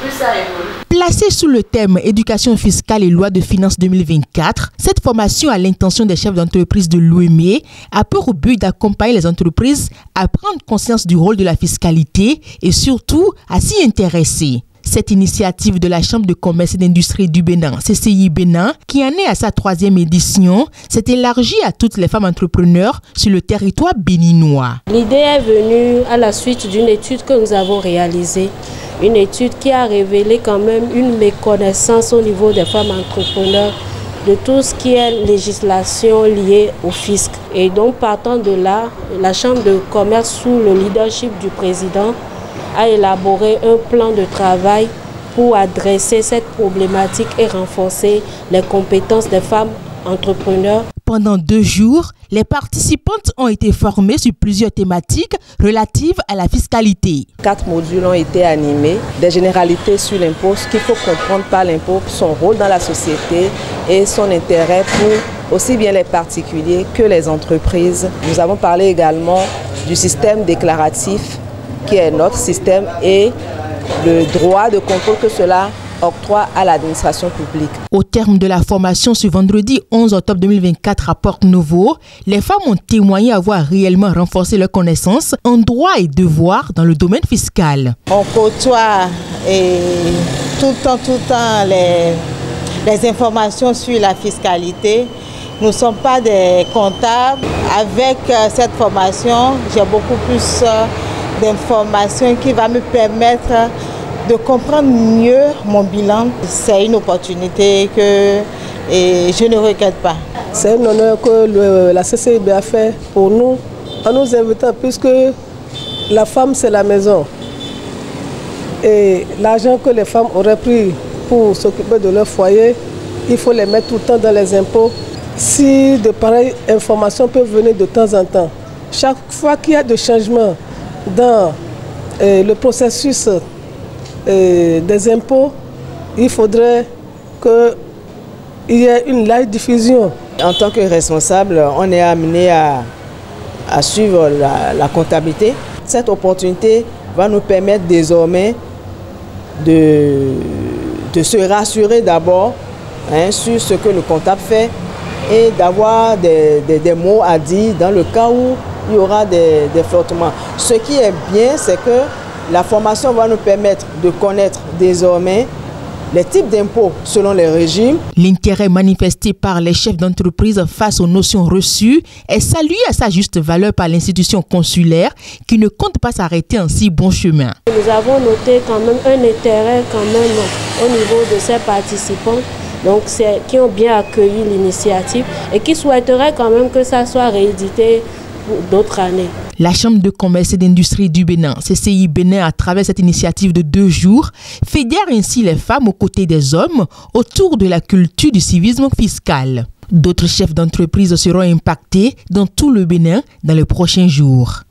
Plus ça évolue. Placée sous le thème éducation fiscale et loi de finances 2024, cette formation à l'intention des chefs d'entreprise de l'OME a pour but d'accompagner les entreprises à prendre conscience du rôle de la fiscalité et surtout à s'y intéresser. Cette initiative de la Chambre de commerce et d'industrie du Bénin, CCI Bénin, qui en est à sa 3e édition, s'est élargie à toutes les femmes entrepreneurs sur le territoire béninois. L'idée est venue à la suite d'une étude que nous avons réalisée. Une étude qui a révélé quand même une méconnaissance au niveau des femmes entrepreneurs de tout ce qui est législation liée au fisc. Et donc partant de là, la Chambre de commerce sous le leadership du président a élaboré un plan de travail pour adresser cette problématique et renforcer les compétences des femmes entrepreneurs. Pendant 2 jours, les participantes ont été formées sur plusieurs thématiques relatives à la fiscalité. 4 modules ont été animés, des généralités sur l'impôt, ce qu'il faut comprendre par l'impôt, son rôle dans la société et son intérêt pour aussi bien les particuliers que les entreprises. Nous avons parlé également du système déclaratif qui est notre système et le droit de contrôle que cela octroie à l'administration publique. Au terme de la formation ce vendredi 11 octobre 2024 à Porte-Novo, les femmes ont témoigné avoir réellement renforcé leurs connaissances en droit et devoirs dans le domaine fiscal. On côtoie tout le temps les informations sur la fiscalité. Nous ne sommes pas des comptables. Avec cette formation, j'ai beaucoup plus d'informations qui va me permettre de comprendre mieux mon bilan. C'est une opportunité que je ne regrette pas. C'est un honneur que la CCIB a fait pour nous, en nous invitant, puisque la femme c'est la maison. Et l'argent que les femmes auraient pris pour s'occuper de leur foyer, il faut les mettre tout le temps dans les impôts. Si de pareilles informations peuvent venir de temps en temps, chaque fois qu'il y a des changements dans le processus des impôts, il faudrait qu'il y ait une large diffusion. En tant que responsable, on est amené à suivre la comptabilité. Cette opportunité va nous permettre désormais de se rassurer d'abord sur ce que le comptable fait et d'avoir des mots à dire dans le cas où il y aura des flottements. Ce qui est bien, c'est que la formation va nous permettre de connaître désormais les types d'impôts selon les régimes. L'intérêt manifesté par les chefs d'entreprise face aux notions reçues est salué à sa juste valeur par l'institution consulaire qui ne compte pas s'arrêter en si bon chemin. Nous avons noté quand même un intérêt au niveau de ces participants donc qui ont bien accueilli l'initiative et qui souhaiteraient quand même que ça soit réédité pour d'autres années. La Chambre de commerce et d'industrie du Bénin, CCI Bénin, à travers cette initiative de 2 jours, fédère ainsi les femmes aux côtés des hommes autour de la culture du civisme fiscal. D'autres chefs d'entreprise seront impactés dans tout le Bénin dans les prochains jours.